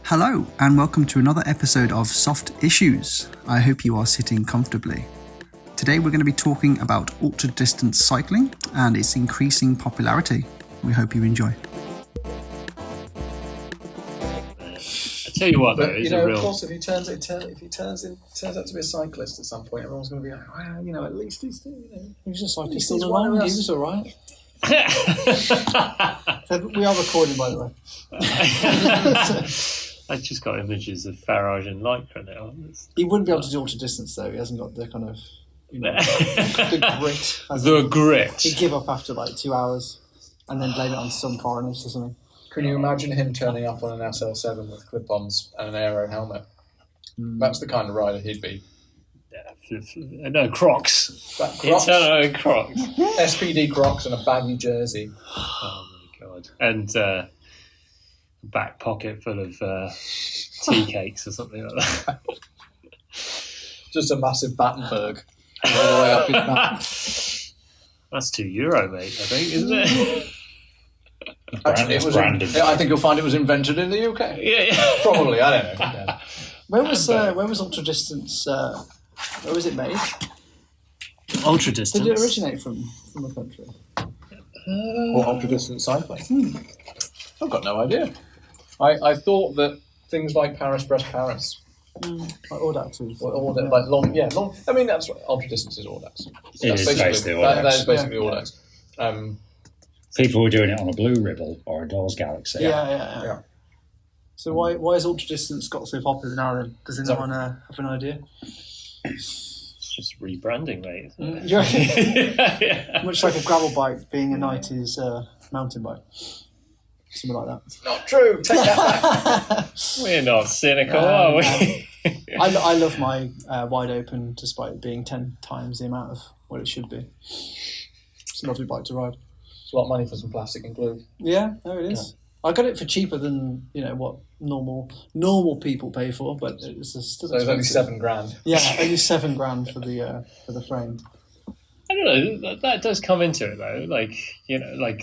Hello, and welcome to another episode of Soft Issues. I hope you are sitting comfortably. Today we're going to be talking about ultra-distance cycling and its increasing popularity. We hope you enjoy. I tell you what, though, of course, if he turns out to be a cyclist at some point, everyone's going to be like, well, at least he's, He was a cyclist. He's He one of us. was all right. We are recording, by the way. I just got images of Farage and Lycra now. He wouldn't be able to do ultra distance though. He hasn't got the kind of the grit. The grit. He'd give up after like 2 hours, and then blame it on some foreigners or something. Can you imagine him turning up on an SL7 with clip-ons and an aero helmet? That's the kind of rider he'd be. No, Crocs. Crocs. Internal Crocs. SPD Crocs and a baggy jersey. Oh my god. And a back pocket full of tea cakes or something like that. Just a massive Battenberg all the way up his back. That's €2, mate, I think, isn't it? Actually, it was branded. I think you'll find it was invented in the UK. Yeah. Probably, I don't know. Where was ultra distance? Where was it made? Ultra distance. Did it originate from a country? Or ultra-distance cycling? I've got no idea. I thought that things like Paris-Brest Paris. Like Audax. Like long. I mean, that's what ultra-distance is Audax. It is basically Audax. That is basically Audax. People were doing it on a Blue Ribble or a Dawes Galaxy. Yeah. So why has ultra distance got so popular now then? Does anyone have an idea? It's just rebranding, mate. Yeah. Much like a gravel bike being a 90s mountain bike. Something like that. Not true. Take that back. We're not cynical, are we? I love my wide open despite it being 10 times the amount of what it should be. It's a lovely bike to ride. It's a lot of money for some plastic and glue. Yeah, no, it is. I got it for cheaper than what normal people pay for, but it's still so it's only $7,000. Yeah, only $7,000 for the frame. I don't know. That does come into it though. Like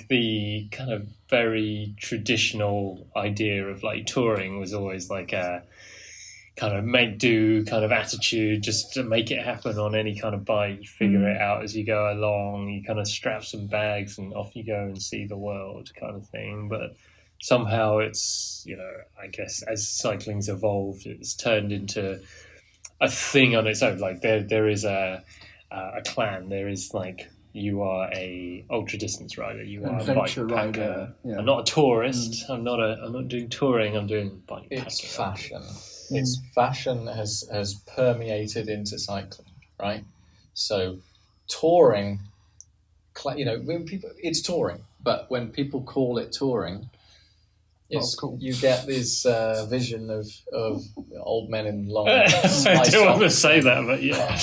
the kind of very traditional idea of like touring was always like a kind of make do kind of attitude, just to make it happen on any kind of bike. You figure it out as you go along. You kind of strap some bags and off you go and see the world, kind of thing. But somehow it's, I guess as cycling's evolved, it's turned into a thing on its own. Like there is a clan. There is like, you are a ultra distance rider. You are a bike rider. Yeah. I'm not a tourist. I'm not doing touring. I'm doing bike packing. It's fashion. Its fashion has permeated into cycling, right? So touring, when people, it's touring, but when people call it touring, cool. You get this vision of old men in long. I don't want to say that, but yeah,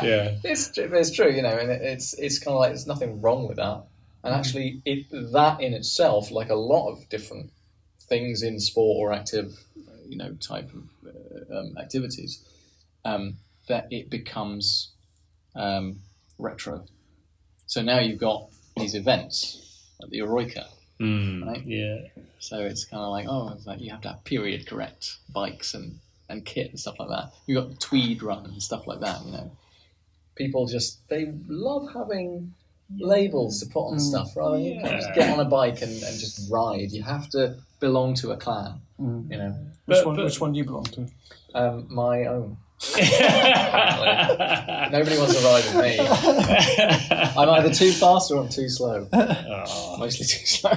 yeah, it's true, and it's kind of like there's nothing wrong with that, and actually, that in itself, like a lot of different things in sport or active, type of activities, that it becomes retro. So now you've got these events like the Eroica. Right? Yeah. So it's kind of like, it's like you have to have period correct bikes and kit and stuff like that. You've got the tweed run and stuff like that, People they love having labels to put on stuff rather than you can't just get on a bike and just ride. You have to belong to a clan, Which one do you belong to? My own. Nobody wants to ride with me. I'm either too fast or I'm too slow. Mostly too slow.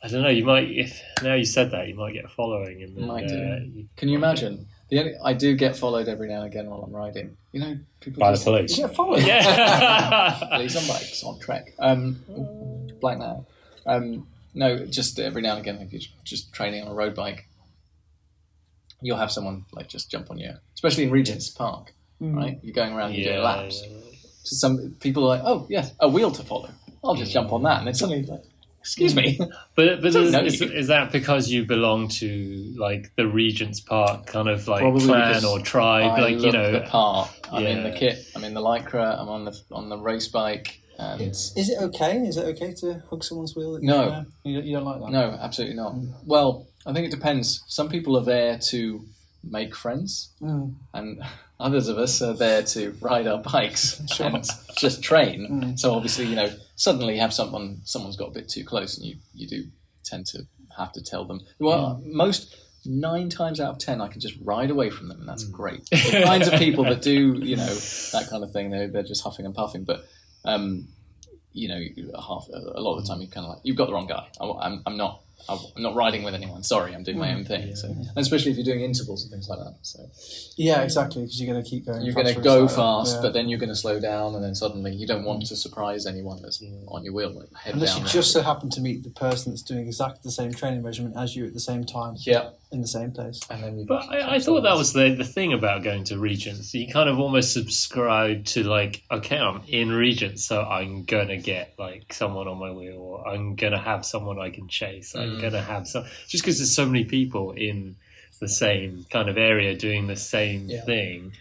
I don't know. You might, if now you said that, you might get a following. And then, might do. Can you imagine? I do get followed every now and again while I'm riding. People by the police. You get followed. Yeah. Police on bikes on trek. Black now. No, just every now and again, if you're just training on a road bike, you'll have someone just jump on you, especially in Regent's Park, right? You're going around and doing laps. Yeah. So some people are like, oh, yes, a wheel to follow. I'll just jump on that. And then suddenly like, excuse me. But is that because you belong to the Regent's Park kind of Probably clan or tribe? I look the part. I'm Yeah. in the kit. I'm in the Lycra. I'm on the race bike. And Is it okay? Is it okay to hug someone's wheel? No. You don't like that? no, absolutely not. Well, I think it depends. Some people are there to make friends, and others of us are there to ride our bikes and just train. So obviously, suddenly you have someone's got a bit too close, and you do tend to have to tell them. Well, most 9 times out of 10, I can just ride away from them, and that's great. The kinds of people that do, that kind of thing, they're just huffing and puffing. But a lot of the time, you kind of like, you've got the wrong guy. I'm not riding with anyone. Sorry, I'm doing my own thing. So, and especially if you're doing intervals and things like that. So, yeah, exactly, because you're going to keep going. You're going to go fast, but then you're going to slow down, and then suddenly you don't want to surprise anyone that's on your wheel. Like head unless down you just so happen to meet the person that's doing exactly the same training regimen as you at the same time. Yeah. In the same place. And then But I thought that was the thing about going to Regents. You kind of almost subscribe to like, okay, I'm in Regents, so I'm going to get like someone on my wheel, or I'm going to have someone I can chase. I'm going to have some, just because there's so many people in the same kind of area doing the same thing.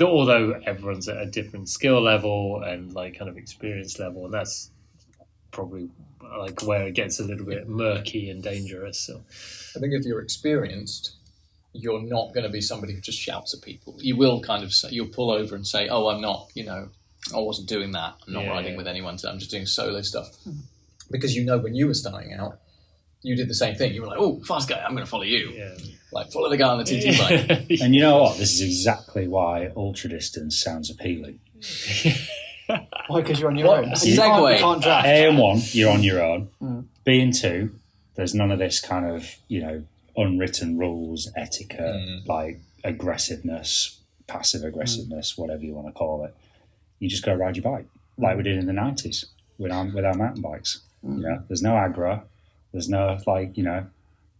Although everyone's at a different skill level and like kind of experience level, and that's probably like where it gets a little bit murky and dangerous. So I think if you're experienced, you're not going to be somebody who just shouts at people. You will kind of say, you'll pull over and say, "Oh, I'm not, I wasn't doing that. I'm not riding with anyone. So I'm just doing solo stuff." Because when you were starting out, you did the same thing. You were like, "Oh, fast guy, I'm going to follow you." Yeah. Like follow the guy on the TT bike. And you know what? This is exactly why ultra distance sounds appealing. Why? Because you're on your own. So you can't draft. A and 1, you're on your own. B and 2, there's none of this kind of, unwritten rules, etiquette, like aggressiveness, passive aggressiveness, whatever you want to call it. You just go ride your bike, like we did in the 90s with our mountain bikes. There's no aggro. There's no,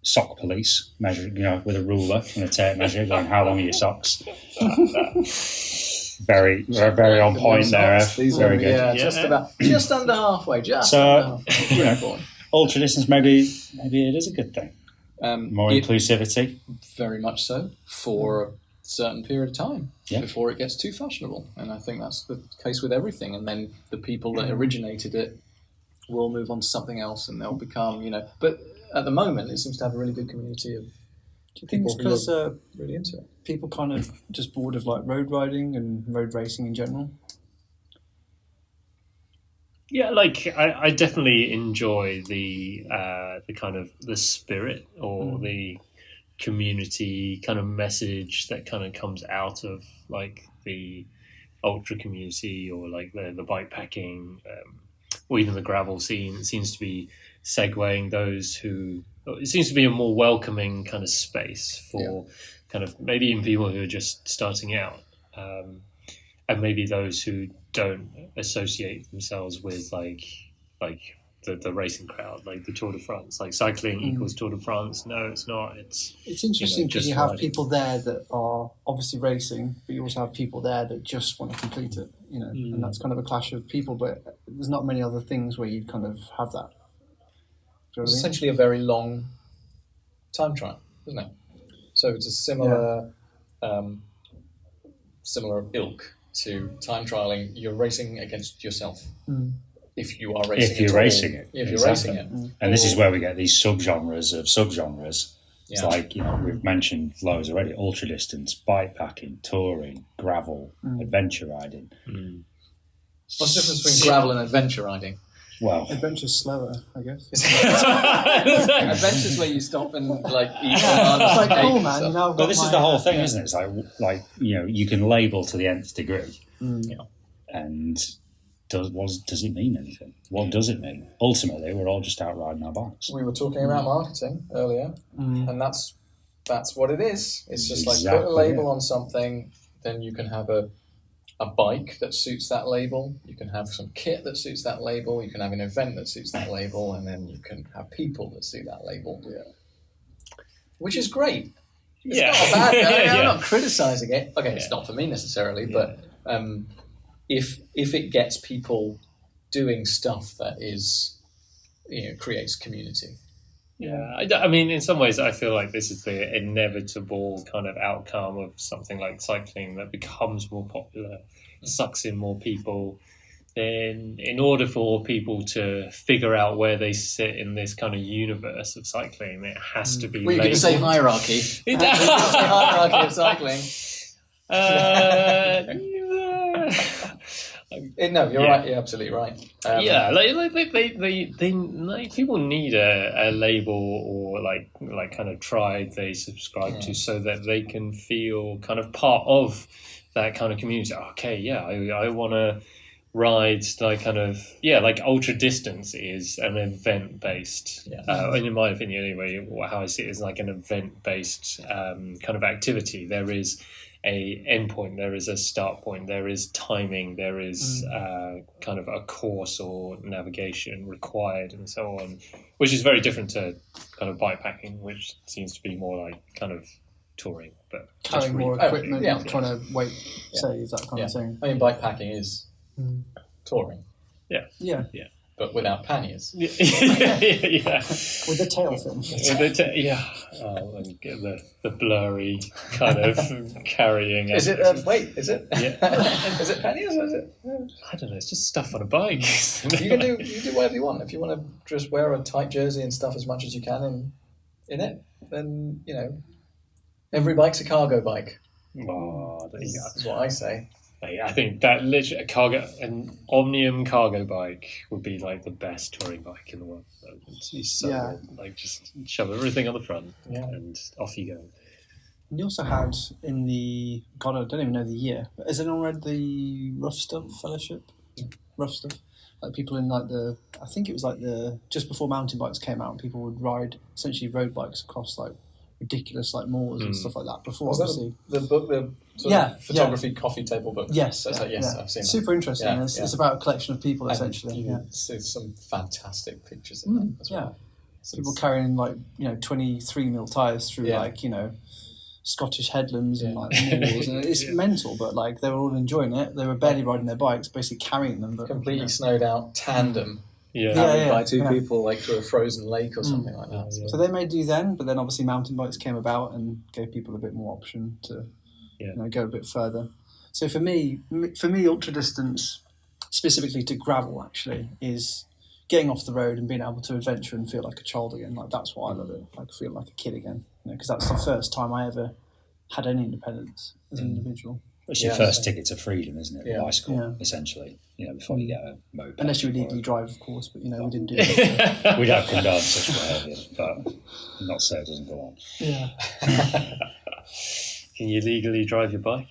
sock police measuring, with a ruler and a tape measure going, how long are your socks? Very on point there. Very good. Yeah, just under halfway. Under halfway. Ultra distance, maybe it is a good thing. More inclusivity. Very much so, for a certain period of time before it gets too fashionable. And I think that's the case with everything. And then the people that originated it will move on to something else, and they'll become, But at the moment, it seems to have a really good community of. Do you think it's because really into it? People kind of just bored of like road riding and road racing in general? Yeah, like I definitely enjoy the kind of the spirit or the community kind of message that kind of comes out of like the ultra community, or like the bike packing, or even the gravel scene. It seems to be segueing those who. It seems to be a more welcoming kind of space for kind of maybe even people who are just starting out, and maybe those who don't associate themselves with like the racing crowd, like the Tour de France, like cycling equals Tour de France. No, it's not. It's interesting because you have people there that are obviously racing, but you also have people there that just want to complete it, and that's kind of a clash of people. But there's not many other things where you kind of have that. It's essentially a very long time trial, isn't it? So it's a similar ilk to time trialing. You're racing against yourself. If you are racing If you're racing it. If you're racing it. And this is where we get these subgenres of subgenres. It's Yeah. like, we've mentioned loads already: ultra distance, bike packing, touring, gravel, adventure riding. What's the difference between gravel and adventure riding? Well, Adventure's slower, I guess. Adventure's where you stop and like eat It's like, cool, man. stuff. I've got but this is my, the whole thing, isn't it? It's like you can label to the nth degree, and does it mean anything? What does it mean? Ultimately, we're all just out riding our bikes. We were talking about marketing earlier, and that's what it is. It's just like put Exactly, a label on something, then you can have a bike that suits that label, you can have some kit that suits that label, you can have an event that suits that label, and then you can have people that suit that label. Which is great. It's not a bad thing. I'm not criticising it. Okay, it's not for me necessarily, but if it gets people doing stuff that is, creates community. Yeah, I mean, in some ways, I feel like this is the inevitable kind of outcome of something like cycling that becomes more popular, sucks in more people, then in order for people to figure out where they sit in this kind of universe of cycling, it has to be. Well, you're going to say labelled. hierarchy. You're going to say hierarchy of cycling. No, you're right. You're absolutely right. Yeah, people need a label or like kind of tribe they subscribe to, so that they can feel kind of part of that kind of community. Okay, yeah, I want to ride like ultra distance is an event based, and in my opinion anyway, how I see it is like an event based kind of activity. There is a endpoint, there is a start point, there is timing, there is kind of a course or navigation required, and so on, which is very different to kind of bikepacking, which seems to be more like kind of touring, but carrying more equipment, not trying to wait, save, that kind of thing. I mean, bikepacking is touring. Yeah. But without panniers. With the tail fin. And get the blurry kind of carrying. Is it? Is it? Yeah. Is it panniers or is it? I don't know. It's just stuff on a bike. You do whatever you want. If you want to just wear a tight jersey and stuff as much as you can in it, then every bike's a cargo bike. Oh, there you go. That's what I say. I think that literally an Omnium cargo bike would be like the best touring bike in the world. It's so good. Like just shove everything on the front and off you go. And you also had in the I don't even know the year, but has anyone read the Rough Stuff Fellowship? Rough Stuff, like people in I think it was like just before mountain bikes came out, people would ride essentially road bikes across like ridiculous like moors and stuff like that. Before obviously the book, the photography coffee table book. Yes, I've seen that. Super interesting. It's about a collection of people essentially. See some fantastic pictures in that as well. People carrying 23 mil tires through Scottish headlands and like moors, and it's mental. But like they were all enjoying it. They were barely riding their bikes, basically carrying them. But completely snowed out tandem. By two people like through a frozen lake or something like that. So they may do then, but then obviously mountain bikes came about and gave people a bit more option to go a bit further. So for me, ultra distance, specifically to gravel, actually, is getting off the road and being able to adventure and feel like a child again. Like that's why I love it. Like feel like a kid again. Because that's the first time I ever had any independence as an individual. It's your first ticket to freedom, isn't it? The bicycle, essentially. Before you get a moped. Unless you illegally drive, of course, but we didn't do that. We don't condone such behaviour, but not so it doesn't go on. Yeah. Can you legally drive your bike?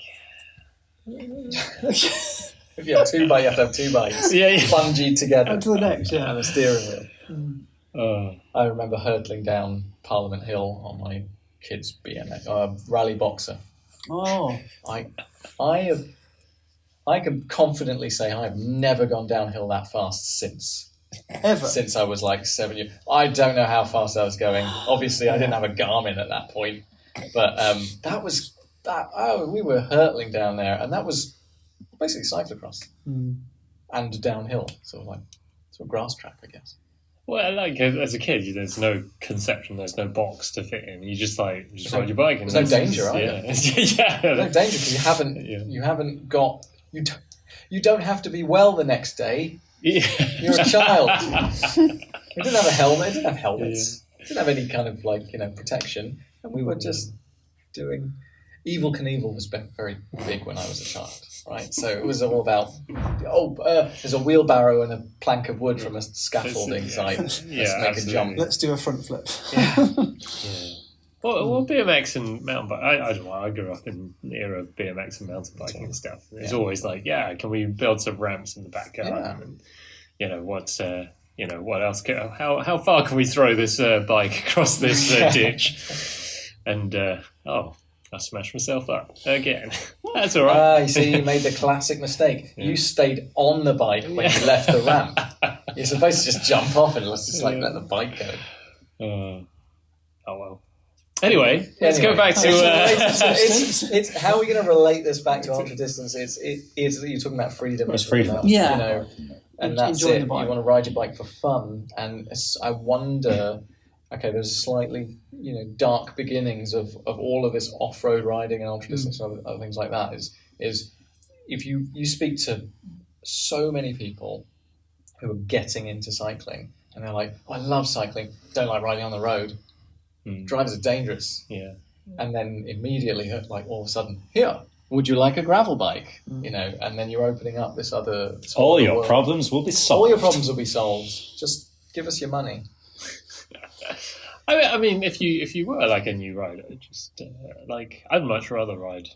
If you have two bikes, you have to have two bikes. Bungee together. Up to the next, and a steering wheel. I remember hurtling down Parliament Hill on my kid's BMX, rally boxer. Oh. I can confidently say I've never gone downhill that fast since. Ever? Since I was like 7 years. I don't know how fast I was going. Obviously, I didn't have a Garmin at that point. But we were hurtling down there, and that was basically cyclocross and downhill, sort of grass track, I guess. Well, like as a kid, there's no conception, there's no box to fit in. You just ride your bike. And there's no danger, right? There's no danger because you haven't got you don't have to be well the next day. Yeah. You're a child. We didn't have a helmet. It didn't have helmets. It didn't have any kind of protection, and we were just doing. Evel Knievel was very big when I was a child, right? So it was all about, there's a wheelbarrow and a plank of wood from a scaffolding site. Let's make a jump. Let's do a front flip. Well, BMX and mountain bike, I don't know, I grew up in the era of BMX and mountain biking and stuff. It's always like, can we build some ramps in the back garden? And, what else? How far can we throw this bike across this ditch? And, I smashed myself up again. That's all right. You see, you made the classic mistake. You stayed on the bike when you left the ramp. You're supposed to just jump off and just let the bike go. Oh well. Anyway, let's go back to. It's how are we going to relate this back to ultra distance? It's you're talking about freedom. It's freedom. And that's it. You want to ride your bike for fun, and I wonder. Okay, there's slightly, dark beginnings of all of this off-road riding and ultra distance and other things like that. Is if you speak to so many people who are getting into cycling, and they're like, oh, I love cycling, don't like riding on the road. Drivers are dangerous. Yeah. And then immediately, like all of a sudden, here, would you like a gravel bike? You know, and then you're opening up this other... All your problems will be solved. All your problems will be solved. Just give us your money. I mean, if you were like a new rider, just like I'd much rather ride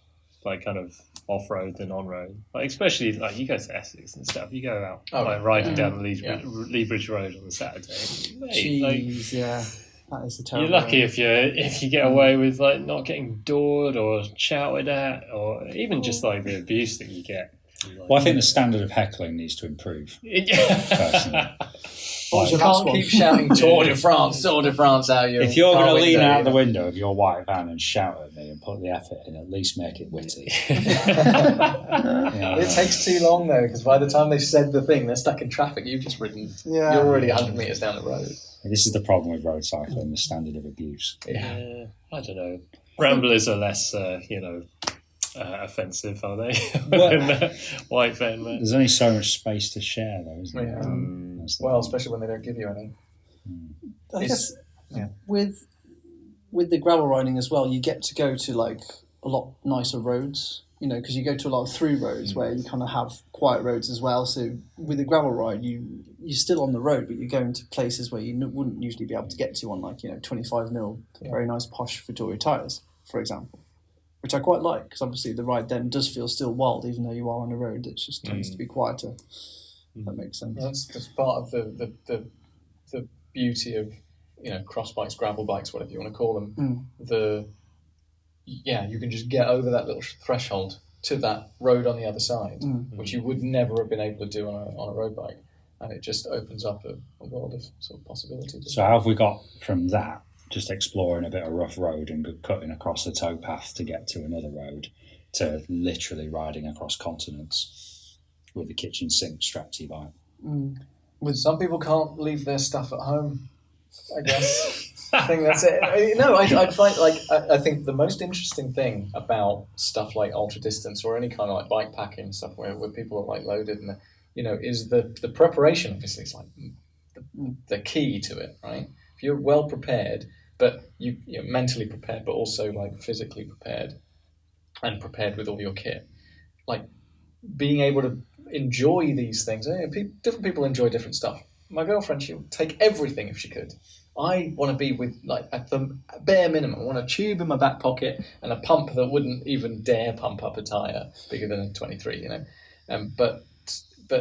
like kind of off road than on road. Like especially like you go to Essex and stuff, you go out like riding down the Lee Bridge Road on the Saturday. Mate, Jeez, yeah, that is a terrible. You're lucky if you get away with like not getting doored or shouted at, or even just like the abuse that you get. Like, well, I think the standard of heckling needs to improve. Personally. You can't keep shouting Tour de France out of you. If you're going to lean out the window of your white van and shout at me and put the effort in, at least make it witty. It takes too long though, because by the time they've said the thing, they're stuck in traffic. You've just ridden. Yeah. You're already 100 metres down the road. And this is the problem with road cycling: the standard of abuse. Yeah, I don't know. Ramblers are less, offensive, are they? White van, man. There's only so much space to share, though, isn't there? Well, especially when they don't give you any. I guess with the gravel riding as well, you get to go to like a lot nicer roads, you know, because you go to a lot of through roads where you kind of have quiet roads as well. So with a gravel ride, you're still on the road, but you're going to places where you wouldn't usually be able to get to on like 25mm very nice posh Vittoria tyres, for example. Which I quite like, because obviously the ride then does feel still wild, even though you are on a road that just tends to be quieter. That makes sense. That's part of the beauty of cross bikes, gravel bikes, whatever you want to call them. You can just get over that little threshold to that road on the other side, which you would never have been able to do on a road bike, and it just opens up a world of sort of possibilities. So how have we got from that, just exploring a bit of rough road and cutting across a towpath to get to another road, to literally riding across continents with a kitchen sink strapped to your bike? Some people can't leave their stuff at home, I guess. I think that's it. No, I'd find I think the most interesting thing about stuff like ultra distance or any kind of like bike packing stuff where people are like loaded and is the preparation. Obviously, it's like the key to it, right? If you're well prepared, but you're mentally prepared, but also like physically prepared and prepared with all your kit, like being able to enjoy these things. Different people enjoy different stuff. My girlfriend, she would take everything if she could. I want to be with like at the bare minimum. I want a tube in my back pocket and a pump that wouldn't even dare pump up a tire bigger than a 23. But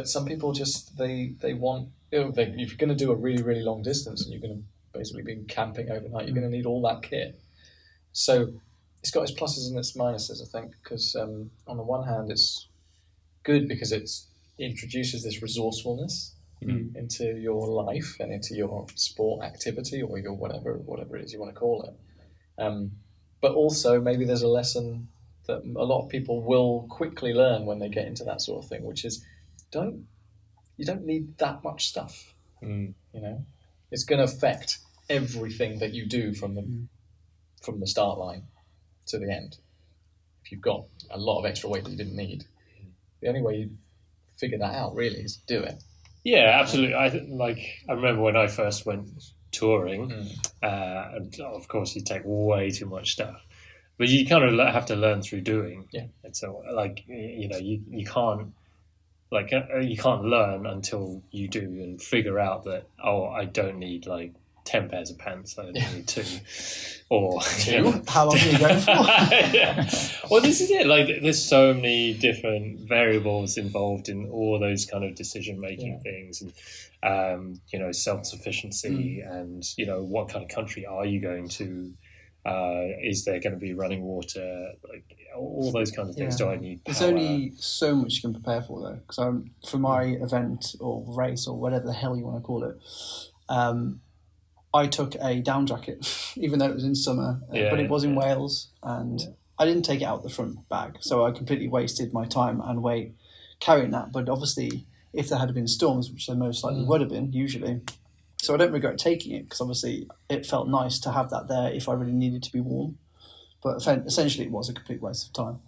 some people just they want. If you're going to do a really, really long distance and you're going to basically be camping overnight, you're going to need all that kit. So it's got its pluses and its minuses, I think, because on the one hand, it's good because it introduces this resourcefulness into your life and into your sport activity or your whatever it is you want to call it. But also maybe there's a lesson that a lot of people will quickly learn when they get into that sort of thing, which is you don't need that much stuff. It's going to affect everything that you do from the start line to the end. If you've got a lot of extra weight that you didn't need, the only way you figure that out really is do it. Yeah, absolutely. I remember when I first went touring, and of course you take way too much stuff, but you kind of have to learn through doing. Yeah, and so you can't. You can't learn until you do and figure out that, I don't need 10 pairs of pants, I only need 2. Or 2? How long are you going for? Well, this is it. There's so many different variables involved in all those kind of decision-making things, and self-sufficiency, and what kind of country are you going to? Is there going to be running water? All those kinds of things. Do I need power? There's only so much you can prepare for, though. Because for my event or race or whatever the hell you want to call it, I took a down jacket, even though it was in summer, but it was in Wales, and I didn't take it out the front bag, so I completely wasted my time and weight carrying that. But obviously, if there had been storms, which there most likely would have been, usually. So I don't regret taking it, because obviously it felt nice to have that there if I really needed to be warm. But essentially it was a complete waste of time.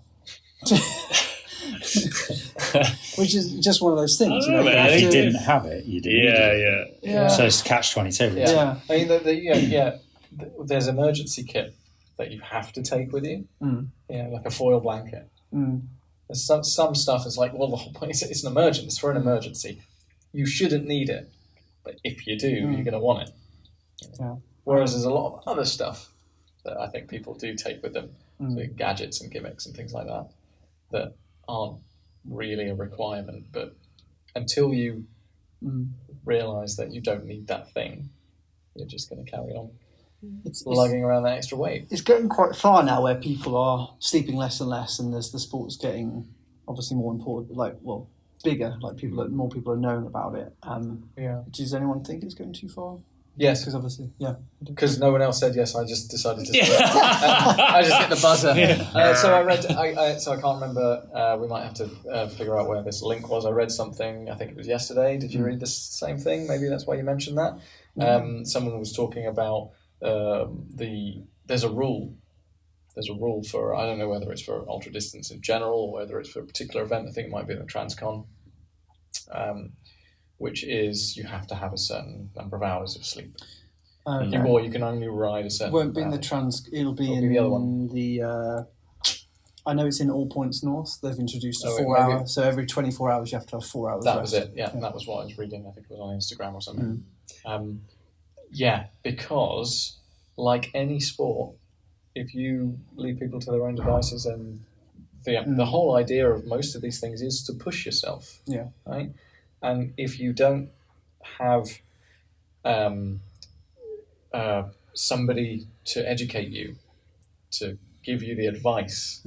Which is just one of those things. I don't know, man. If you to- didn't have it, you didn't. Yeah. So it's catch-22. Yeah. I mean, there's emergency kit that you have to take with you. Like a foil blanket. There's some stuff is like, well, the whole point is it's an emergency. It's for an emergency. You shouldn't need it, but if you do, you're going to want it. Yeah. Whereas there's a lot of other stuff that I think people do take with them, so gadgets and gimmicks and things like that aren't really a requirement. But until you realise that you don't need that thing, you're just going to carry on lugging around that extra weight. It's getting quite far now where people are sleeping less and less, and there's the sport's getting obviously more important, bigger. Like more people are knowing about it. Does anyone think it's going too far? Yes, because obviously, because no one else said yes. I just decided to. I just hit the buzzer. So I read. So I can't remember. We might have to figure out where this link was. I read something. I think it was yesterday. Did you read the same thing? Maybe that's why you mentioned that. Someone was talking about there's a rule. There's a rule for, I don't know whether it's for ultra distance in general or whether it's for a particular event. I think it might be the Transcon. Which is you have to have a certain number of hours of sleep. Or you can only ride a certain. It won't be in the it'll be in the other one. I know it's in All Points North. They've introduced a 4 hour, so every 24 hours you have to have 4 hours. That was it. Yeah, that was what I was reading. I think it was on Instagram or something. Because like any sport, if you leave people to their own devices, and the whole idea of most of these things is to push yourself. Yeah. Right. And if you don't have somebody to educate you, to give you the advice,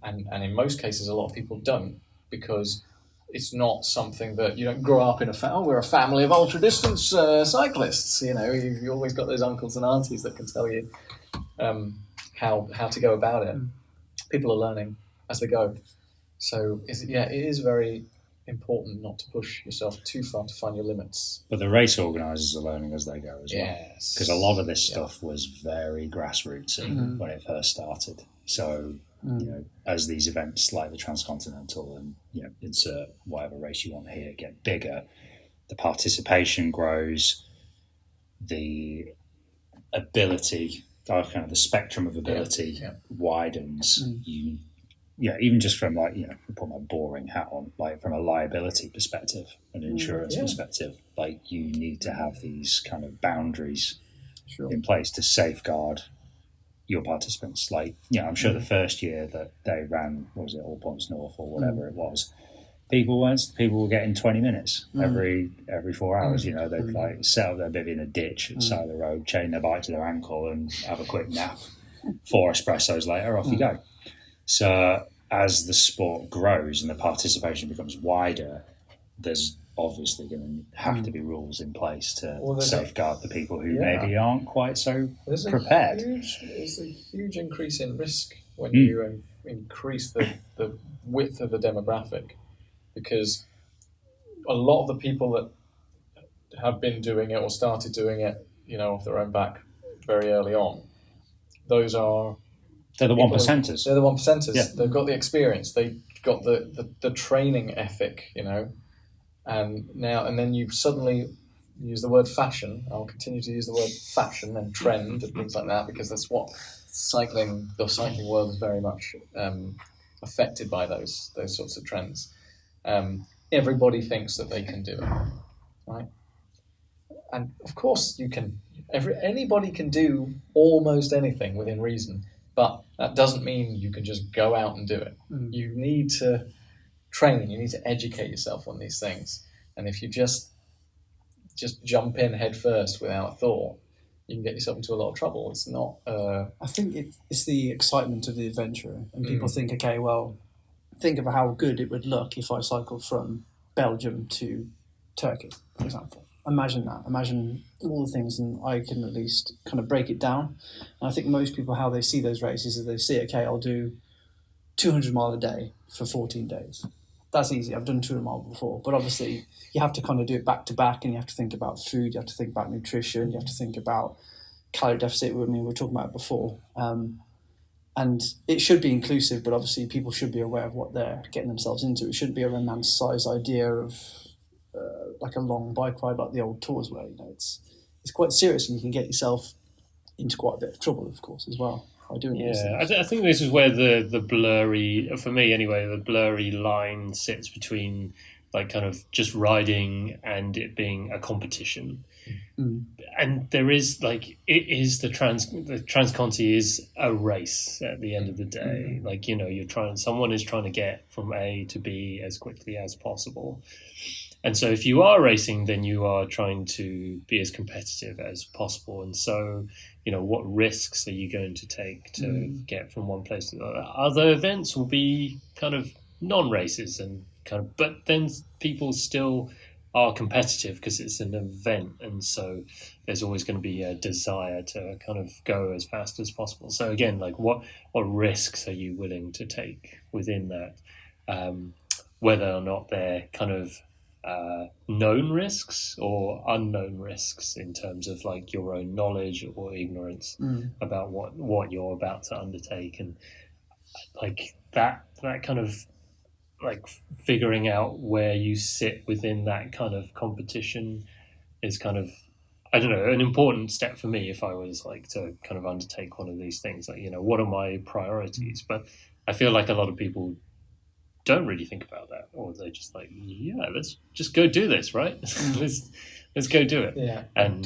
and in most cases a lot of people don't, because it's not something that you don't grow up in we're a family of ultra distance cyclists. You've always got those uncles and aunties that can tell you how to go about it. People are learning as they go. So it is very important not to push yourself too far to find your limits. But the race organisers are learning as they go as well. Yes. Because a lot of this stuff was very grassroots when it first started. So, as these events like the Transcontinental and, insert whatever race you want here get bigger, the participation grows, the ability, kind of the spectrum of ability widens. Even just from put my boring hat on, from a liability perspective, an insurance perspective, you need to have these kind of boundaries in place to safeguard your participants. I'm sure the first year that they ran, what was it, All Points North or whatever it was, people were getting 20 minutes every 4 hours. They'd set up their bivvy in a ditch at the side of the road, chain their bike to their ankle and have a quick nap. 4 espressos later, off you go. So as the sport grows and the participation becomes wider, there's obviously going to have to be rules in place to safeguard the people who maybe aren't quite so prepared. There's a huge increase in risk when you increase the width of the demographic, because a lot of the people that have been doing it or started doing it, off their own back very early on, they're the 1%ers. They're the 1%ers. Yeah. They've got the experience. They've got the training ethic, and then you suddenly use the word fashion. I'll continue to use the word fashion and trend and things like that, because that's what the cycling world is very much affected by those sorts of trends. Everybody thinks that they can do it, right? And of course you can. Anybody can do almost anything within reason. But that doesn't mean you can just go out and do it. You need to train. You need to educate yourself on these things. And if you just jump in head first without a thought, you can get yourself into a lot of trouble. It's not. I think it's the excitement of the adventure, and people think, okay, well, think of how good it would look if I cycled from Belgium to Turkey, for example. Imagine that. Imagine all the things, and I can at least kind of break it down. And I think most people, how they see those races is they see, okay, I'll do 200 mile a day for 14 days. That's easy. I've done 200 miles before. But obviously, you have to kind of do it back to back, and you have to think about food, you have to think about nutrition, you have to think about calorie deficit. I mean, we were talking about it before. And it should be inclusive, but obviously people should be aware of what they're getting themselves into. It shouldn't be a romanticised idea of like a long bike ride like the old tours where, you know, it's quite serious and you can get yourself into quite a bit of trouble, of course, as well by doing these things. I think this is where the blurry, for me anyway, the blurry line sits between like kind of just riding and it being a competition. And there is like, it is the Transconti is a race at the end of the day. Like, you know, someone is trying to get from A to B as quickly as possible. And so if you are racing, then you are trying to be as competitive as possible. And so, you know, what risks are you going to take to get from one place to the other? Other events will be kind of non-races and kind of, but then people still are competitive because it's an event. And so there's always going to be a desire to kind of go as fast as possible. So again, like what risks are you willing to take within that? Whether or not they're kind of known risks or unknown risks in terms of like your own knowledge or ignorance about what you're about to undertake, and like that kind of like figuring out where you sit within that kind of competition is kind of, I don't know, an important step for me if I was like to kind of undertake one of these things. Like, you know, what are my priorities? But I feel like a lot of people don't really think about that, or they're just like, yeah, let's just go do this, right? let's go do it. Yeah. And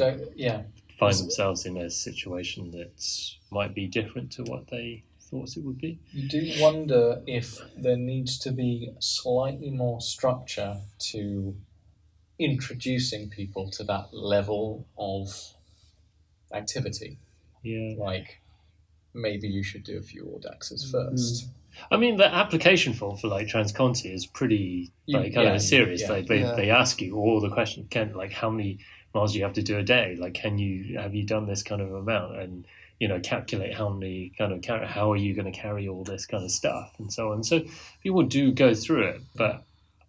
find themselves in a situation that might be different to what they thought it would be. You do wonder if there needs to be slightly more structure to introducing people to that level of activity. Yeah. Like, maybe you should do a few Audaxes first. I mean, the application form for like Transconti is pretty serious. Yeah. Like they ask you all the questions. How many miles do you have to do a day? Like, have you done this kind of amount? And, you know, calculate how many how are you going to carry all this kind of stuff and so on. So people do go through it, but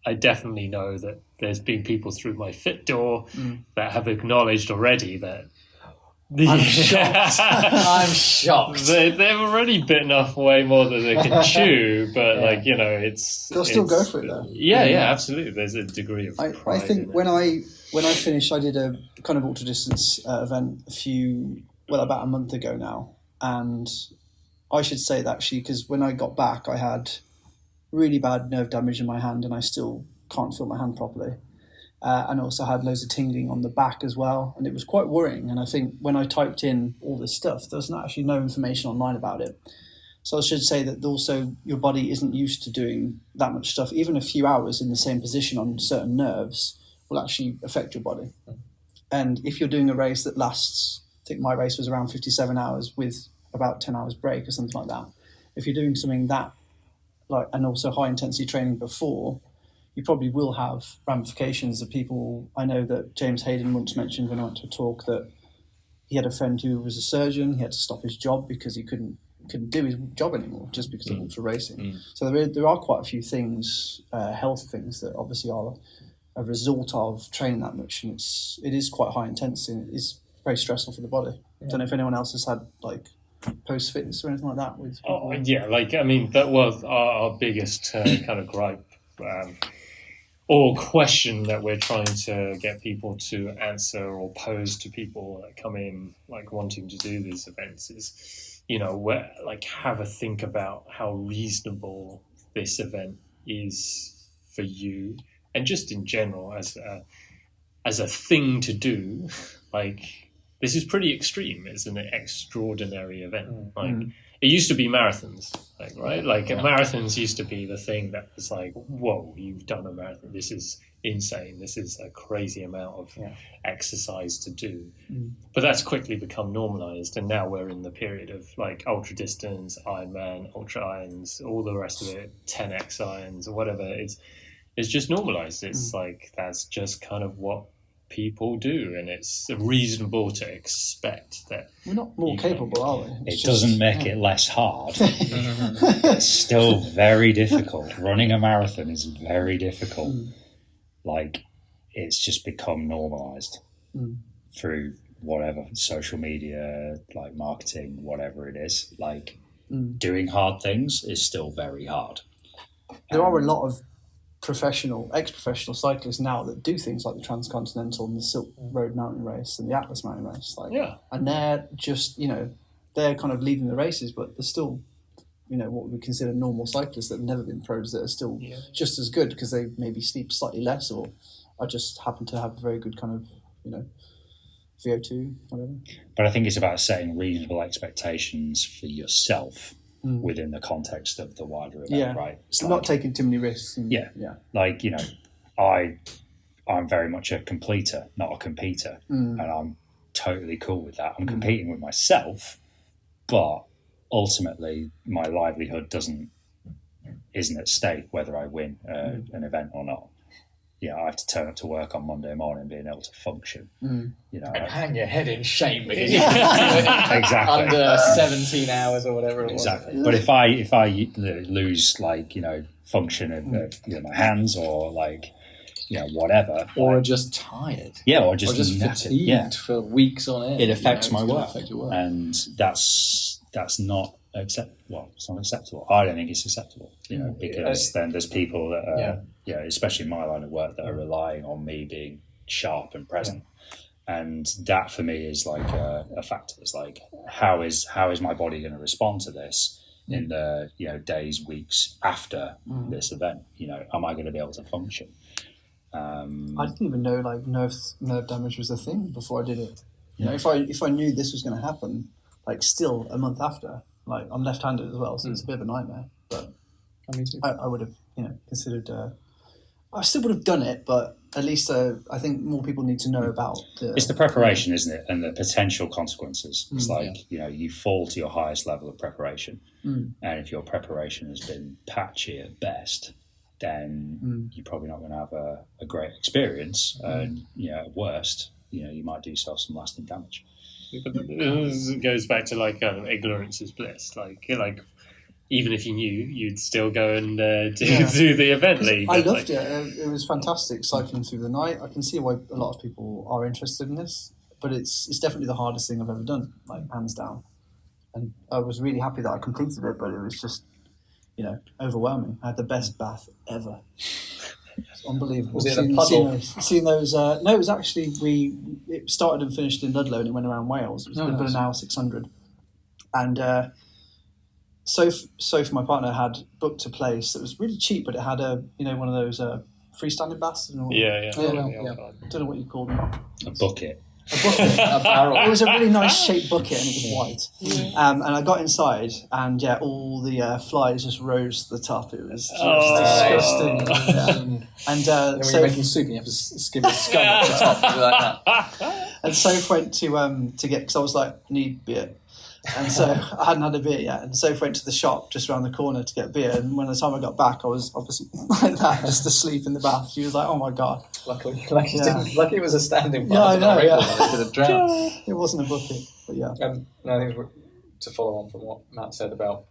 I definitely know that there's been people through my fit door that have acknowledged already that I'm shocked. I'm shocked. They've already bitten off way more than they can chew, but like, you know, they'll still go for it though. Yeah, absolutely. There's a degree of pride. I think when I finished, I did a kind of ultra distance event about a month ago now, and I should say that actually, because when I got back, I had really bad nerve damage in my hand, and I still can't feel my hand properly. And also had loads of tingling on the back as well. And it was quite worrying. And I think when I typed in all this stuff, there was actually no information online about it. So I should say that also your body isn't used to doing that much stuff. Even a few hours in the same position on certain nerves will actually affect your body. And if you're doing a race that lasts, I think my race was around 57 hours with about 10 hours break or something like that. If you're doing something that, like, and also high intensity training before, you probably will have ramifications of people. I know that James Hayden once mentioned when I went to a talk that he had a friend who was a surgeon. He had to stop his job because he couldn't do his job anymore just because of ultra racing. So there are quite a few things, health things, that obviously are a result of training that much, and it is quite high intensity and it is very stressful for the body. I don't know if anyone else has had like post fitness or anything like that with people. That was our biggest kind of gripe. Or question that we're trying to get people to answer or pose to people that come in like wanting to do these events is, you know, have a think about how reasonable this event is for you, and just in general as a thing to do. Like, this is pretty extreme. It's an extraordinary event. It used to be marathons, marathons used to be the thing that was like, whoa, you've done a marathon. This is insane. This is a crazy amount of exercise to do. But that's quickly become normalized. And now we're in the period of like ultra distance, Ironman, ultra irons, all the rest of it, 10x irons or whatever. It's just normalized. It's like, that's just kind of what people do, and it's reasonable to expect that we're not more capable, are we? It doesn't make it less hard. It's still very difficult. Running a marathon is very difficult. Like, it's just become normalized through whatever social media, like marketing, whatever it is. Like, doing hard things is still very hard. There are a lot of ex-professional cyclists now that do things like the Transcontinental and the Silk Road Mountain Race and the Atlas Mountain Race. And they're just, they're kind of leading the races, but they're still, what we consider normal cyclists that have never been pros that are still just as good because they maybe sleep slightly less or I just happen to have a very good kind of, VO2, whatever. But I think it's about setting reasonable expectations for yourself within the context of the wider event, right? It's not taking too many risks. Like, I'm very much a completer, not a competitor. And I'm totally cool with that. I'm competing with myself, but ultimately my livelihood isn't at stake whether I win an event or not. I have to turn up to work on Monday morning being able to function. And hang your head in shame because exactly under 17 hours or whatever it was. Exactly. But if I lose function of my hands or whatever, or just tired, or just fatigued for weeks on end, it affects my work, your work, and that's not acceptable. It's not acceptable. I don't think it's acceptable. Because then there's people that are, especially in my line of work, that are relying on me being sharp and present, and that for me is like a factor. It's like how is my body going to respond to this in the days, weeks after this event? Am I going to be able to function? I didn't even know nerve damage was a thing before I did it. If I knew this was going to happen, still a month after, I'm left-handed as well, so it's a bit of a nightmare. But I would have, considered. I still would have done it, but at least I think more people need to know about. It's the preparation, isn't it, and the potential consequences. It's you fall to your highest level of preparation, and if your preparation has been patchy at best, then you're probably not going to have a great experience, and at worst, you might do yourself some lasting damage. But this goes back to ignorance is bliss. Even if you knew, you'd still go and do the event. I loved it. It was fantastic cycling through the night. I can see why a lot of people are interested in this, but it's definitely the hardest thing I've ever done, hands down. And I was really happy that I completed it, but it was just, overwhelming. I had the best bath ever. It's unbelievable. Was it in a puddle? Seeing those? No, it was actually it started and finished in Ludlow, and it went around Wales. It was about an hour 600, and Soph, my partner, had booked a place that was really cheap, but it had one of those freestanding baths. I don't know what you call them. A bucket. A barrel. It was a really nice shaped bucket, and it was white. And I got inside, and all the flies just rose to the top. It was disgusting. And when you're making soup, you have to skim the scum off the top like that. And Soph went to get, because I was like, need beer. And so I hadn't had a beer yet, and Soph went to the shop just around the corner to get beer. And when the time I got back, I was obviously like that, just asleep in the bath. She was like, "Oh my god!" Luckily it was a standing bath. Yeah, I know. I could have drowned. It wasn't a bucket, but yeah. I think to follow on from what Matt said about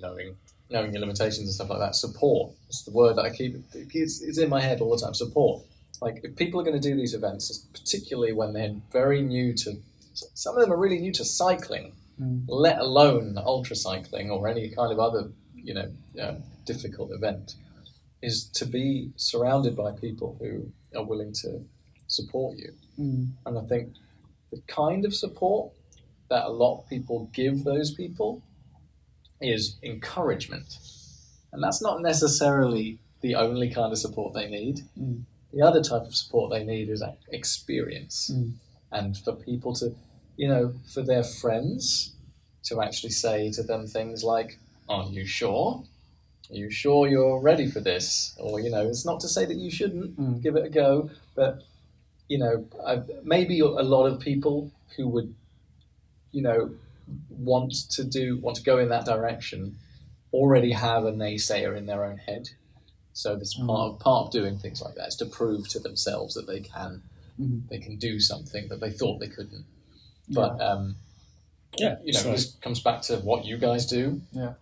knowing your limitations and stuff like that. Support is the word that I keep. It's in my head all the time. Support. If people are going to do these events, particularly when they're very new to. Some of them are really new to cycling, let alone ultra cycling or any kind of other, difficult event, is to be surrounded by people who are willing to support you. And I think the kind of support that a lot of people give those people is encouragement. And that's not necessarily the only kind of support they need. The other type of support they need is experience. And for people to, for their friends to actually say to them things like, "Are you sure? Are you sure you're ready for this?" Or, it's not to say that you shouldn't give it a go, but, maybe a lot of people who would, want to go in that direction already have a naysayer in their own head. So this part of doing things like that is to prove to themselves that they can do something that they thought they couldn't. But this comes back to what you guys do. Yeah,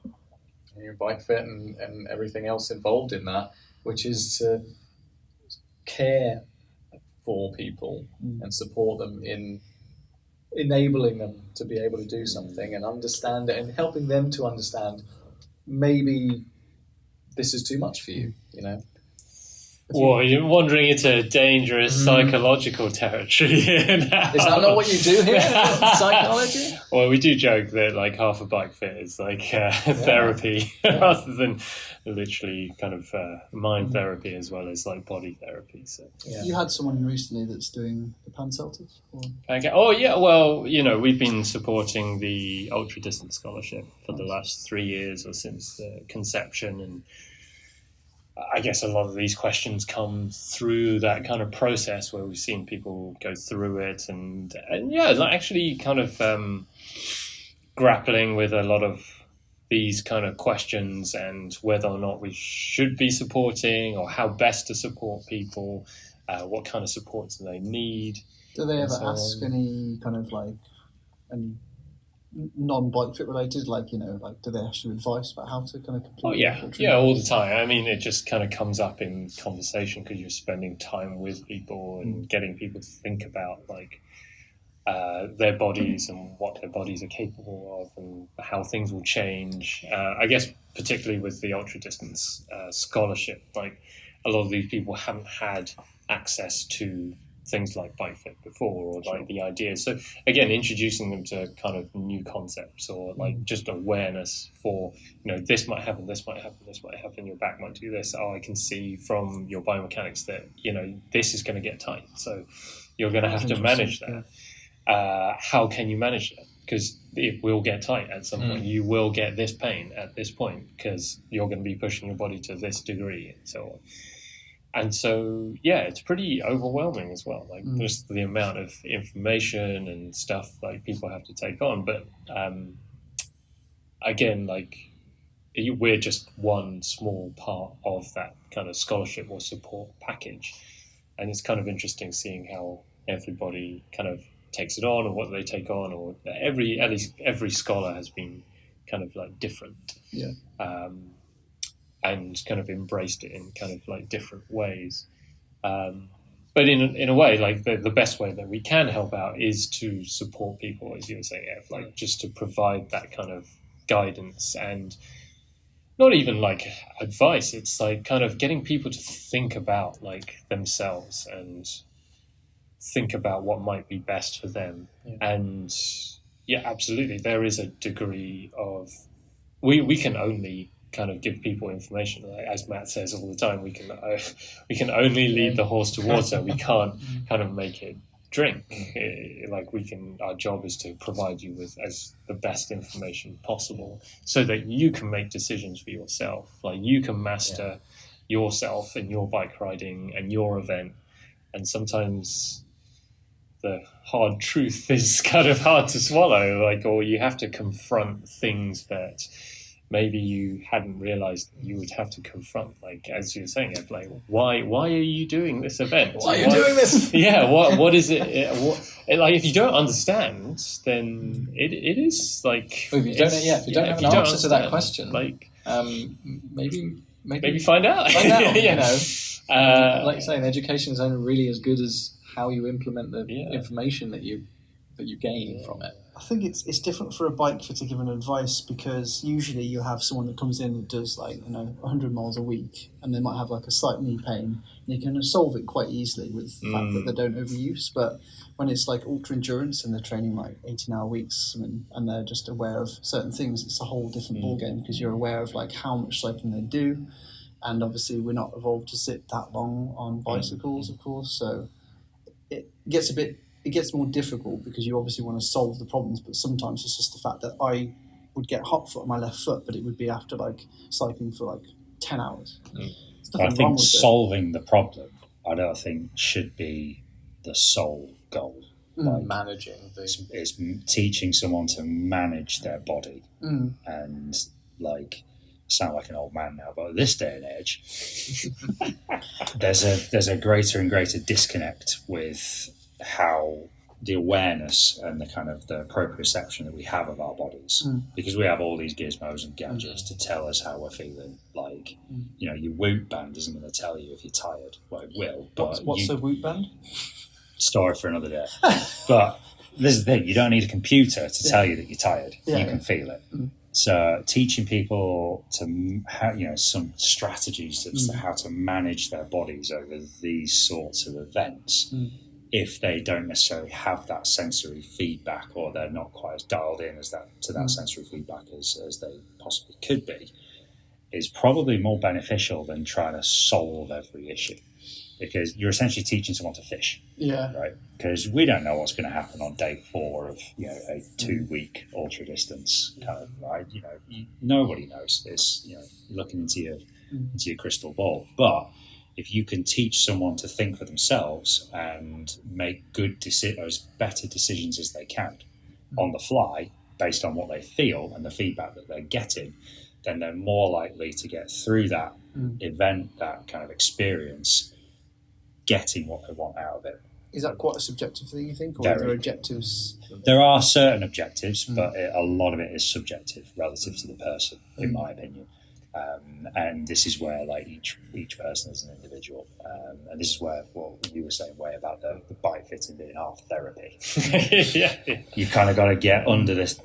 your bike fit and everything else involved in that, which is to care for people and support them in enabling them to be able to do something and understand it, and helping them to understand maybe this is too much for you, you know. Well, you're wandering into dangerous psychological territory here now. Is that not what you do here? Psychology? Well, we do joke that like half a bike fit is like therapy rather than literally kind of mind therapy as well as like body therapy. So you had someone recently that's doing the Panceltas? Okay. Oh yeah, well, you know, we've been supporting the ultra distance scholarship for the last 3 years or since the conception, and I guess a lot of these questions come through that kind of process where we've seen people go through it and yeah, like actually kind of grappling with a lot of these kind of questions and whether or not we should be supporting or how best to support people, what kind of support do they need. Do they ever ask any kind of like any non-bike fit related, like, you know, like do they ask you advice about how to kind of complete? Oh yeah, all the time. I mean, it just kind of comes up in conversation because you're spending time with people and getting people to think about like their bodies and what their bodies are capable of and how things will change. I guess particularly with the ultra distance scholarship, like a lot of these people haven't had access to things like bike fit before, or like the ideas. So again, introducing them to kind of new concepts or like just awareness for, you know, this might happen, this might happen, this might happen, your back might do this. Oh, I can see from your biomechanics that, you know, this is going to get tight. So you're going to have to manage that. How can you manage that? Because it will get tight at some point. You will get this pain at this point because you're going to be pushing your body to this degree and so on. And so, yeah, it's pretty overwhelming as well, like just the amount of information and stuff like people have to take on. But again, like we're just one small part of that kind of scholarship or support package. And it's kind of interesting seeing how everybody kind of takes it on or what they take on, or at least every scholar has been kind of like different. Yeah. And kind of embraced it in kind of like different ways. But in a way, like the best way that we can help out is to support people, as you were saying, Ev, like just to provide that kind of guidance and not even like advice. It's like kind of getting people to think about like themselves and think about what might be best for them. Yeah. And yeah, absolutely. There is a degree of, we can only kind of give people information. Like, as Matt says all the time, we can only lead the horse to water. We can't kind of make it drink. Like our job is to provide you with as the best information possible so that you can make decisions for yourself. Like you can master yourself and your bike riding and your event. And sometimes the hard truth is kind of hard to swallow, like, or you have to confront things that maybe you hadn't realized you would have to confront, like as you were saying, like why are you doing this event? Why are you doing this? Yeah, what is it? Like if you don't understand, then it is like if you don't have an answer to that question, like maybe find out. You know, like you say, education is only really as good as how you implement the information that you gain from it. I think it's different for a bike fit to give an advice, because usually you have someone that comes in and does 100 miles a week, and they might have like a slight knee pain, and you can solve it quite easily with the fact that they don't overuse. But when it's like ultra endurance and they're training like 18-hour weeks and they're just aware of certain things, it's a whole different ballgame, because you're aware of like how much cycling they do, and obviously we're not evolved to sit that long on bicycles, of course, so it gets more difficult because you obviously want to solve the problems, but sometimes it's just the fact that I would get hot foot on my left foot, but it would be after like cycling for like 10 hours. I think solving the problem, I don't think should be the sole goal. Like managing it's teaching someone to manage their body, and like I sound like an old man now, but at this day and age, there's a greater and greater disconnect with how the awareness and the kind of the proprioception that we have of our bodies, because we have all these gizmos and gadgets to tell us how we're feeling. Like, you know, your Whoop band isn't going to tell you if you're tired. Well, it will. But what's a Whoop band? Story for another day. But this is the thing, you don't need a computer to tell you that you're tired. Yeah, you can feel it. So teaching people to some strategies as to how to manage their bodies over these sorts of events, if they don't necessarily have that sensory feedback, or they're not quite as dialed in as that sensory feedback as they possibly could be, is probably more beneficial than trying to solve every issue. Because you're essentially teaching someone to fish, right? Because we don't know what's going to happen on day 4 of a 2-week ultra distance kind of ride. Nobody knows this. Looking into your crystal ball. But if you can teach someone to think for themselves and make as better decisions as they can on the fly, based on what they feel and the feedback that they're getting, then they're more likely to get through that event, that kind of experience, getting what they want out of it. Is that quite a subjective thing, you think, or are there objectives? There are certain objectives, but a lot of it is subjective relative to the person, in my opinion. And this is where each person is an individual, and this is where what you were saying way about the bike fitting being half therapy. You've kind of got to get under this,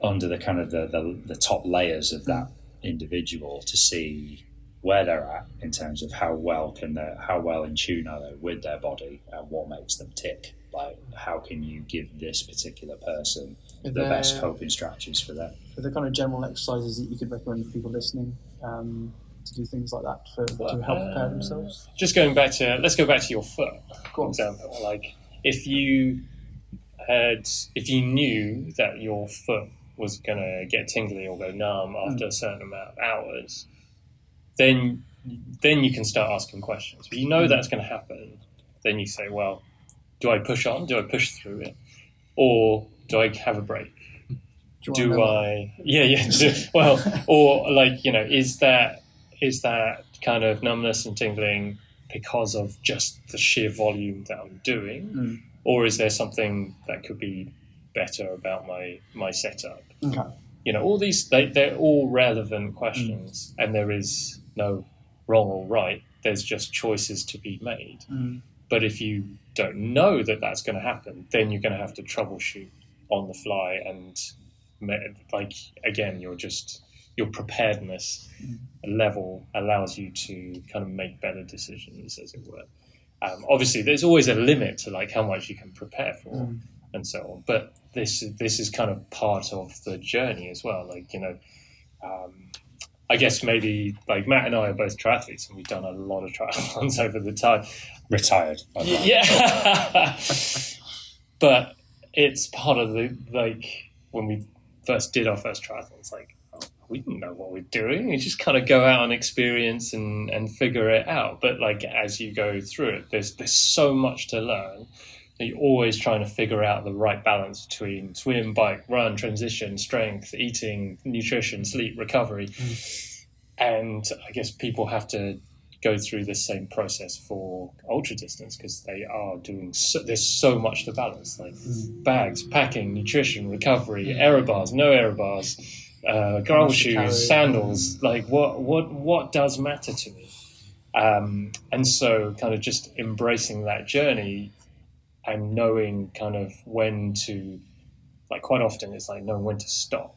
under the kind of the top layers of that individual to see where they're at in terms of how well in tune are they with their body and what makes them tick. Like, how can you give this particular person the best coping strategies for them? Are there kind of general exercises that you could recommend for people listening to do things like that to help prepare themselves? Let's go back to your foot, for example. Like, if you knew that your foot was going to get tingly or go numb after a certain amount of hours, then you can start asking questions. But that's going to happen. Then you say, well, do I push on? Do I push through it? Or do I have a break? Is that kind of numbness and tingling because of just the sheer volume that I'm doing? Or is there something that could be better about my setup? Okay. All these, they're all relevant questions, and there is no wrong or right. There's just choices to be made. But if you don't know that that's going to happen, then you're going to have to troubleshoot on the fly, and again, your preparedness level allows you to kind of make better decisions, as it were. Obviously, there's always a limit to how much you can prepare for, and so on. But this is kind of part of the journey as well. I guess maybe Matt and I are both triathletes, and we've done a lot of triathlons over the time. Retired. Yeah. But it's part of when we first did our first triathlons, we didn't know what we're doing. We just kind of go out and experience and figure it out. But as you go through it, there's so much to learn. You're always trying to figure out the right balance between swim, bike, run, transition, strength, eating, nutrition, sleep, recovery. And I guess people have to go through the same process for ultra distance, because they are doing there's so much to balance, bags, packing, nutrition, recovery, aero bars, no aero bars, gravel shoes, sandals. What does matter to me? And so kind of just embracing that journey and knowing kind of when to, quite often it's knowing when to stop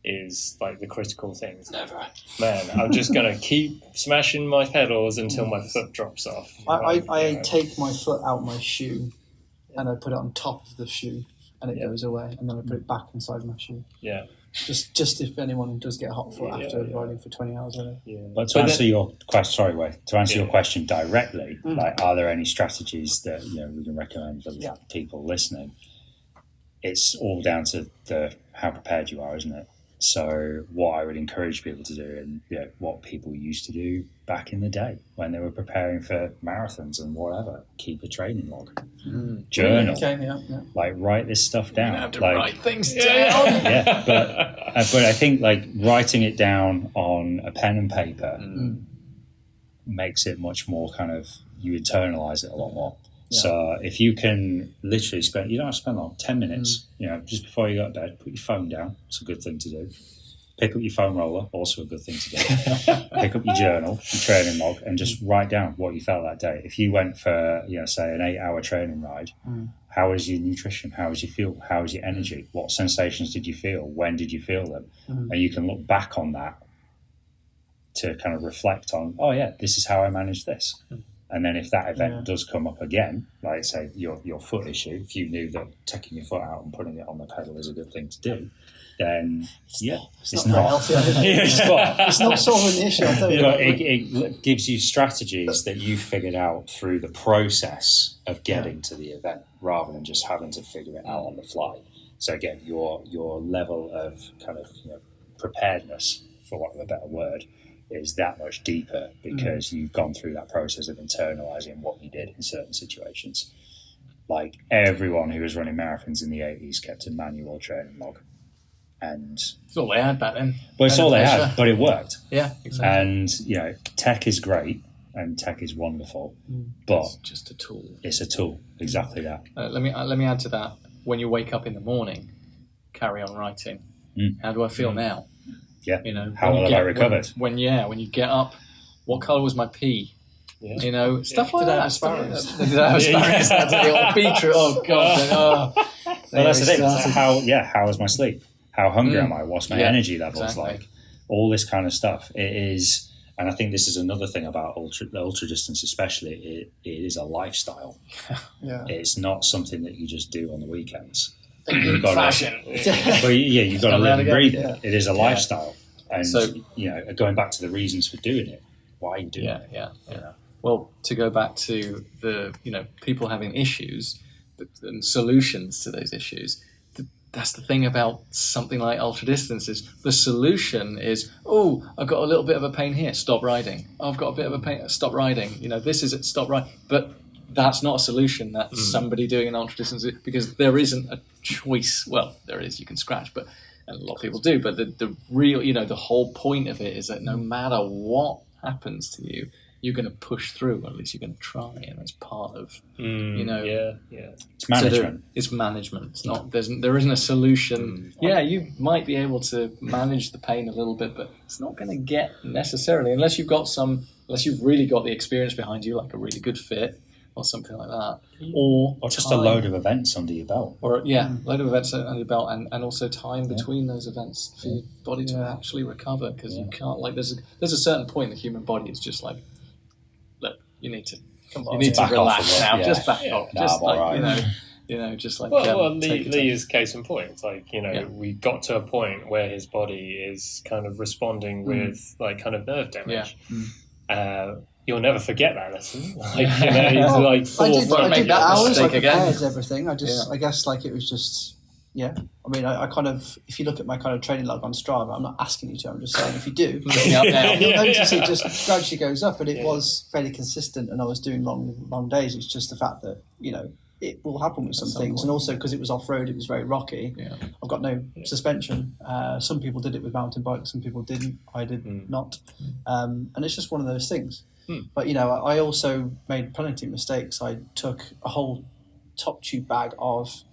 is the critical thing. Never. Man, I'm just going to keep smashing my pedals until my foot drops off. I take my foot out my shoe and I put it on top of the shoe and it goes away, and then I put it back inside my shoe. Yeah. Just if anyone does get a hot foot after riding for 20 hours. But to answer your question, your question directly, are there any strategies that we can recommend for the people listening? It's all down to how prepared you are, isn't it? So what I would encourage people to do, and what people used to do back in the day when they were preparing for marathons and whatever, keep a training log, journal, write this stuff down. You have to write things down. But I think writing it down on a pen and paper makes it much more kind of, you internalize it a lot more. Yeah. So if you can literally you don't have to spend long, 10 minutes, just before you go to bed, put your phone down. It's a good thing to do. Pick up your foam roller, also a good thing to do. Pick up your journal, your training log, and just write down what you felt that day. If you went for, say, an 8-hour training ride, how was your nutrition? How was your fuel? How was your energy? What sensations did you feel? When did you feel them? And you can look back on that to kind of reflect on, oh yeah, this is how I managed this. And then if that event does come up again, like say your foot issue, if you knew that taking your foot out and putting it on the pedal is a good thing to do, then it's not healthy. It's not solving the issue. I tell you, it gives you strategies that you figured out through the process of getting to the event, rather than just having to figure it out on the fly. So again, your level of kind of preparedness, for want of a better word, is that much deeper because you've gone through that process of internalizing what you did in certain situations. Like everyone who was running marathons in the 80s kept a manual training log. And it's all they had back then. Well, it's all they had, but it worked. Yeah, exactly. And tech is great and tech is wonderful, but it's just a tool. It's a tool, exactly that. Let me add to that. When you wake up in the morning, carry on writing. How do I feel now? Yeah. How well have I recovered? When you get up, what colour was my pee? Yeah. Stuff like that. Asparagus. Did I have asparagus? Or beetroot. Oh God. Well, that's the thing. How was my sleep? How hungry am I? What's my energy levels like? All this kind of stuff. It is, and I think this is another thing about ultra distance, especially. It is a lifestyle. Yeah. It's not something that you just do on the weekends. You've got to, you've got to live and breathe it. It is a lifestyle, and so going back to the reasons for doing it, why are you doing it? Yeah. Well, to go back to the people having issues and solutions to those issues. That's the thing about something like ultra distance is the solution is, I've got a little bit of a pain here, stop riding. I've got a bit of a pain, stop riding. This is it, stop riding. But that's not a solution. That's somebody doing an ultra distance, because there isn't a choice. Well, there is, you can scratch, but and a lot of people do. But the real, the whole point of it is that no matter what happens to you, you're going to push through, or at least you're going to try, and that's part of, It's management. It's management. It's not. There isn't a solution. Yeah, you might be able to manage the pain a little bit, but it's not going to get necessarily unless you've really got the experience behind you, like a really good fit or something like that, or just a load of events under your belt, or load of events under your belt, and also time between those events for your body to actually recover, because you can't there's a certain point the human body is just like, look, you need to relax now. Just back off. Just just like Lee is case in point. It's like we got to a point where his body is kind of responding with like kind of nerve damage. You'll never forget that lesson. I did that hours. I prepared everything. I guess it was just. Yeah, I mean, I kind of, if you look at my kind of training log on Strava, I'm not asking you to, I'm just saying if you do, you'll notice it just gradually goes up, and it was fairly consistent, and I was doing long days. It's just the fact that, it will happen with some things, and also because it was off-road, it was very rocky. I've got no suspension. Some people did it with mountain bikes, some people didn't. I did not. And it's just one of those things. But, I also made plenty of mistakes. I took a whole top tube bag of,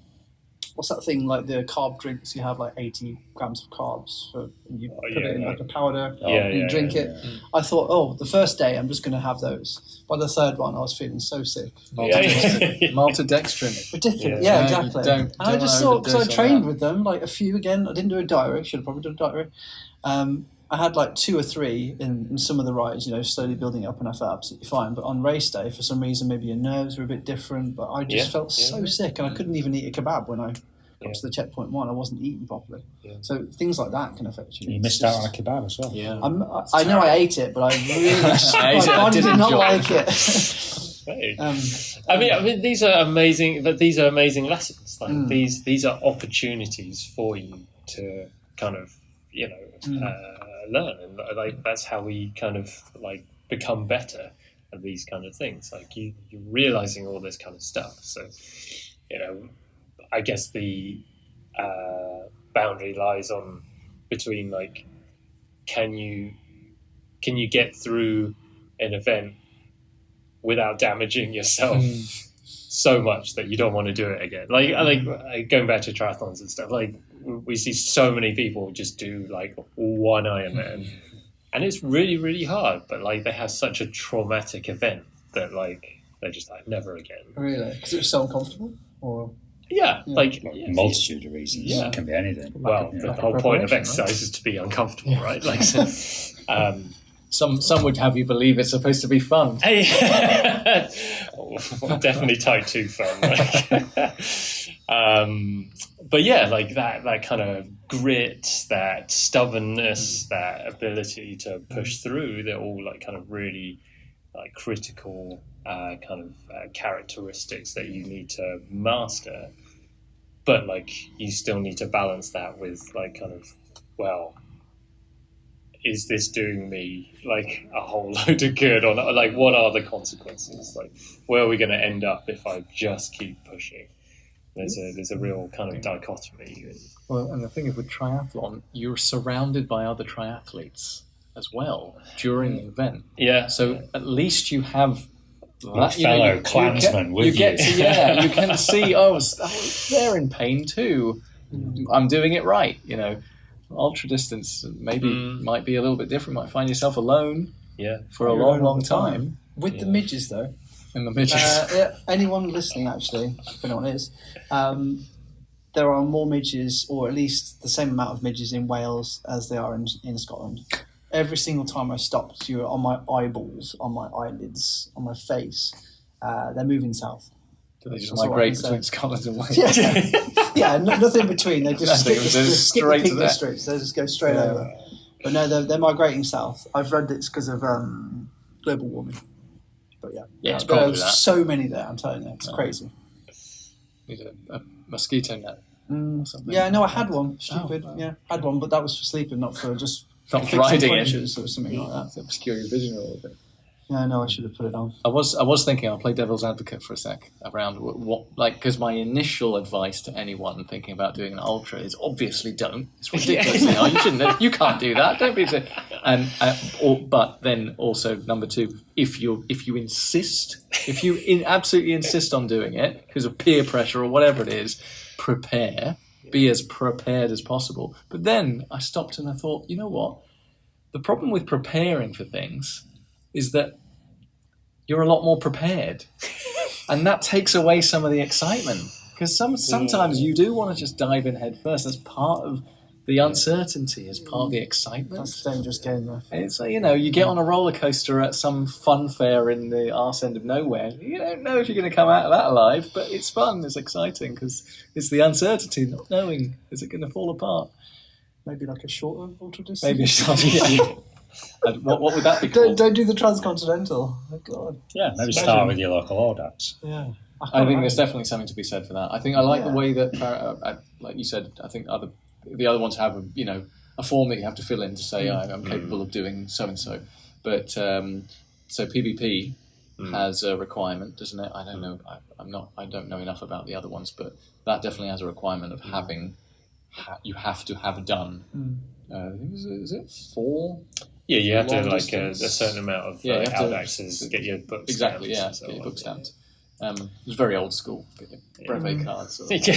what's that thing, like the carb drinks, you have like 80 grams of carbs, and you put it in like a powder, and you drink it. I thought, the first day I'm just going to have those. By the third one, I was feeling so sick. Maltodextrin. Ridiculous. Yeah, exactly. And I just thought, because I trained with them, like a few again, I didn't do a diary, should have probably done a diary. I had like 2 or 3 in some of the rides, slowly building up, and I felt absolutely fine. But on race day, for some reason, maybe your nerves were a bit different, but I just felt so sick, and I couldn't even eat a kebab when I got to the checkpoint 1. I wasn't eating properly. So things like that can affect you. You missed out on a kebab as well. I know I ate it, but I really, my body did not like it. I mean, these are amazing. But these are amazing lessons. Like these are opportunities for you to kind of, learn, and like that's how we kind of like become better at these kind of things. Like you're realizing all this kind of stuff. So, I guess the boundary lies on between like, can you get through an event without damaging yourself so much that you don't want to do it again. Like going back to triathlons and stuff, like we see so many people just do like one Ironman, and it's really, really hard, but like they have such a traumatic event that like they're just like never again. Really? Because it was so uncomfortable? Or Like a multitude of reasons. Yeah. It can be anything. Well, the whole point of exercise is to be uncomfortable, right? Like, so, some would have you believe it's supposed to be fun. Definitely type 2 fun. But yeah, like that kind of grit, that stubbornness, that ability to push through, they're all like kind of really like critical characteristics that you need to master. But like you still need to balance that with like kind of, well, is this doing me like a whole load of good, or not? Like what are the consequences? Like where are we going to end up if I just keep pushing? There's a real kind of dichotomy. Well, and the thing is with triathlon, you're surrounded by other triathletes as well during the event. Yeah. So at least you have that fellow clansman with you. You can see, they're in pain too. I'm doing it right, Ultra distance maybe might be a little bit different. Might find yourself alone for a long time. With the midges, though. And the midges. Anyone listening, actually, if anyone is, there are more midges, or at least the same amount of midges in Wales as there are in Scotland. Every single time I stopped, you were on my eyeballs, on my eyelids, on my face. They're moving south. Do they just migrate between Scotland and Wales? Yeah, nothing between. They just skip the Peak Districts. They just go straight over. But no, they're migrating south. I've read it's because of global warming. But it's probably that. So many there, I'm telling you. It's crazy. Need a mosquito net or something. Yeah, no, I had one. Stupid. Had one, but that was for sleeping, not for just not riding it or something like that. To obscure your vision a little bit. Yeah, no, I should have put it on. I was thinking I'll play devil's advocate for a sec around because my initial advice to anyone thinking about doing an ultra is obviously don't. It's ridiculous. You shouldn't. You can't do that. Don't be. But then also number 2, if you insist, absolutely insist on doing it because of peer pressure or whatever it is, prepare. Be as prepared as possible. But then I stopped and I thought, you know what? The problem with preparing for things is that you're a lot more prepared. And that takes away some of the excitement. Because sometimes you do want to just dive in head first. That's part of the uncertainty, as part of the excitement. That's a dangerous game, though. And it's like, you get on a roller coaster at some fun fair in the arse end of nowhere. You don't know if you're going to come out of that alive, but it's fun, it's exciting, because it's the uncertainty, not knowing, is it going to fall apart? Maybe like a shorter ultra distance? Maybe a shorter, what would that be called? Don't do the transcontinental. Oh, God. Yeah, maybe start with your local Audax. Yeah. I think there's definitely something to be said for that. I think I like the way that, like you said, I think the other ones have a form that you have to fill in to say I'm capable of doing so and so. But so PBP has a requirement, doesn't it? I don't know. I don't know enough about the other ones, but that definitely has a requirement of having. You have to have done. Is it 4? Yeah, you have to like a certain amount of Audaxes to get your books exactly. stamped. Get your book stamped. It was very old school. Get your brevet cards. But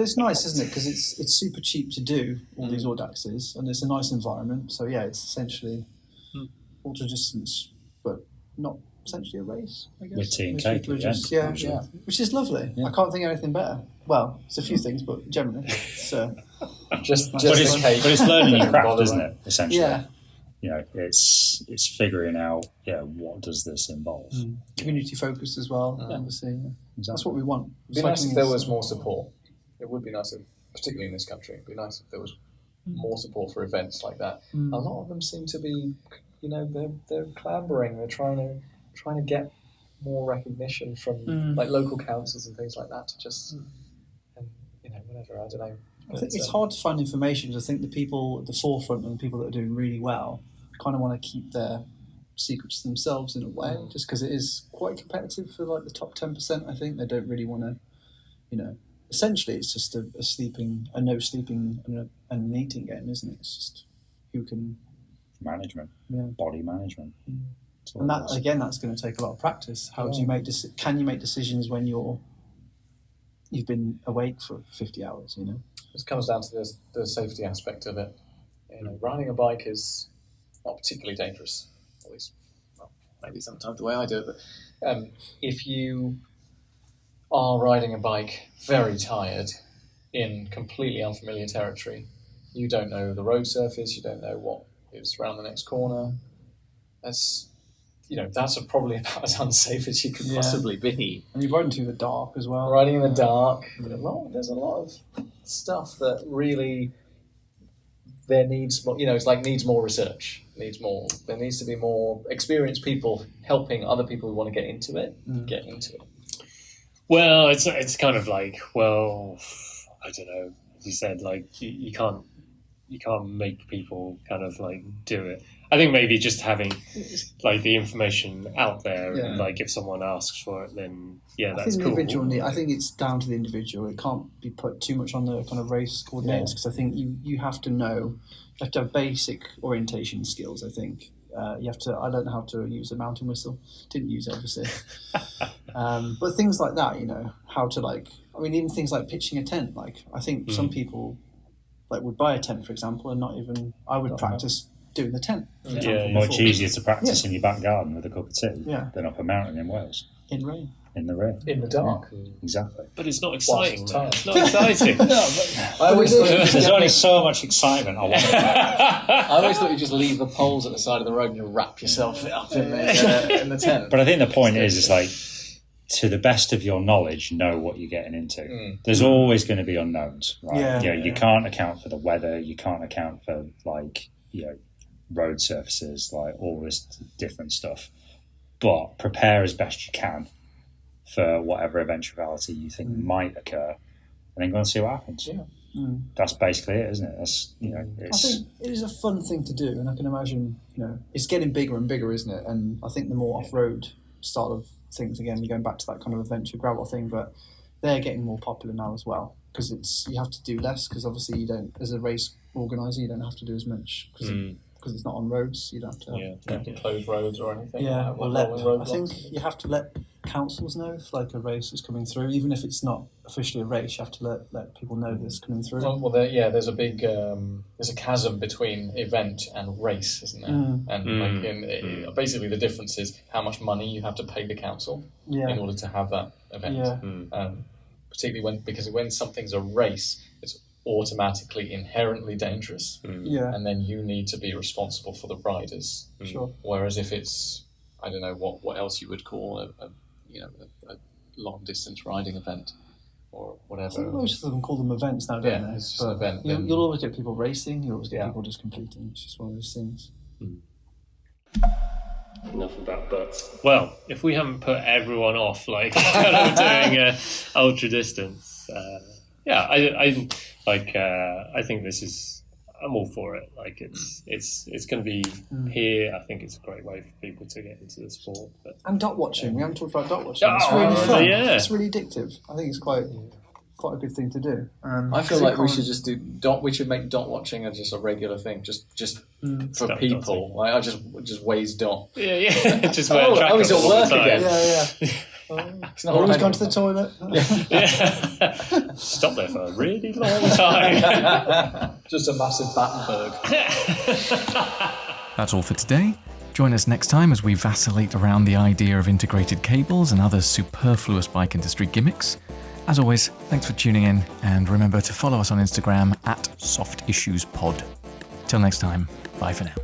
it's nice, isn't it? Because it's super cheap to do all these Audaxes, and it's a nice environment. So it's essentially ultra distance, but not essentially a race. I guess with tea and cake, which is lovely. I can't think of anything better. Well, it's a few things, but generally, it's just but it's learning your craft, isn't it? Essentially, it's figuring out what does this involve. Community focused as well, obviously. Exactly. That's what we want. It'd be nice if there was more support. It would be nice, particularly in this country, it'd be nice if there was more support for events like that. A lot of them seem to be, they're clambering. They're trying to get more recognition from like local councils and things like that to just, whatever. I don't know. I think it's hard to find information. I think the people at the forefront and the people that are doing really well kind of want to keep their secrets to themselves in a way, just because it is quite competitive for like the top 10%. I think they don't really want to, essentially it's just a no sleeping and an eating game, isn't it? It's just who can management, body management. And that again, that's going to take a lot of practice. How do you make can you make decisions when you're you've been awake for 50 hours, you know. It comes down to the safety aspect of it. You know, riding a bike is not particularly dangerous, at least, well, maybe sometimes the way I do it. But if you are riding a bike very tired in completely unfamiliar territory, you don't know the road surface, you don't know what is around the next corner. That's probably about as unsafe as you could possibly be. And you're riding through the dark as well. Riding in the dark. There's a lot of stuff that really needs more. Needs more research. There needs to be more experienced people helping other people who want to get into it. Get into it. Well, it's kind of like, well, I don't know. As you said, like you can't make people kind of like do it. I think maybe just having like the information out there, and like if someone asks for it, then that's cool. I think it's down to the individual. It can't be put too much on the kind of race coordinators, because I think you have to know, you have to have basic orientation skills. I think you have to. I don't know how to use a mountain whistle. Didn't use it, obviously. But things like that, you know, how to like. I mean, even things like pitching a tent. Like I think some people like would buy a tent, for example, and not even. I would practice doing the tent. Much easier to practice in your back garden with a cup of tea than up a mountain in Wales. In rain. In the rain. In the dark. Exactly. But it's not exciting. It's not exciting. I always thought there's only so much excitement. I always thought you just leave the poles at the side of the road and you wrap yourself up in the tent. But I think the point is like, to the best of your knowledge, know what you're getting into. There's always going to be unknowns, right? You can't account for the weather. You can't account for like, road surfaces, like all this different stuff. But prepare as best you can for whatever eventuality you think might occur, and then go and see what happens. That's basically it, isn't it? That's I think it is a fun thing to do, and I can imagine it's getting bigger and bigger, isn't it? And I think the more off-road style of things, again, we're going back to that kind of adventure gravel thing, but they're getting more popular now as well, because you have to do less, because obviously you don't, as a race organizer, you don't have to do as much because it's not on roads. You don't have to close roads or anything. I think you have to let councils know if like a race is coming through, even if it's not officially a race. You have to let people know this coming through. There's a big there's a chasm between event and race, isn't there? And basically the difference is how much money you have to pay the council in order to have that event. Particularly when something's a race, it's automatically inherently dangerous, and then you need to be responsible for the riders. Sure. Whereas if it's, I don't know what else you would call a long distance riding event or whatever. I think most of them call them events now, don't they? It's just an event. You'll always get people racing. You'll always get people just competing. It's just one of those things. Enough about butts. Well, if we haven't put everyone off, like kind of doing ultra distance, I think this is. I'm all for it. Like it's going to be here. I think it's a great way for people to get into the sport. And dot watching. We haven't talked about dot watching. It's really fun. It's really addictive. I think it's quite a good thing to do. I feel like we should just do dot. We should make dot watching as just a regular thing, just for people. Like, I just weighs dot. Just wear track he's at work again. He's not always gone to the toilet. Stop there for a really long time. Just a massive Battenberg. That's all for today. Join us next time as we vacillate around the idea of integrated cables and other superfluous bike industry gimmicks. As always, thanks for tuning in, and remember to follow us on Instagram @SoftIssuesPod. Till next time, bye for now.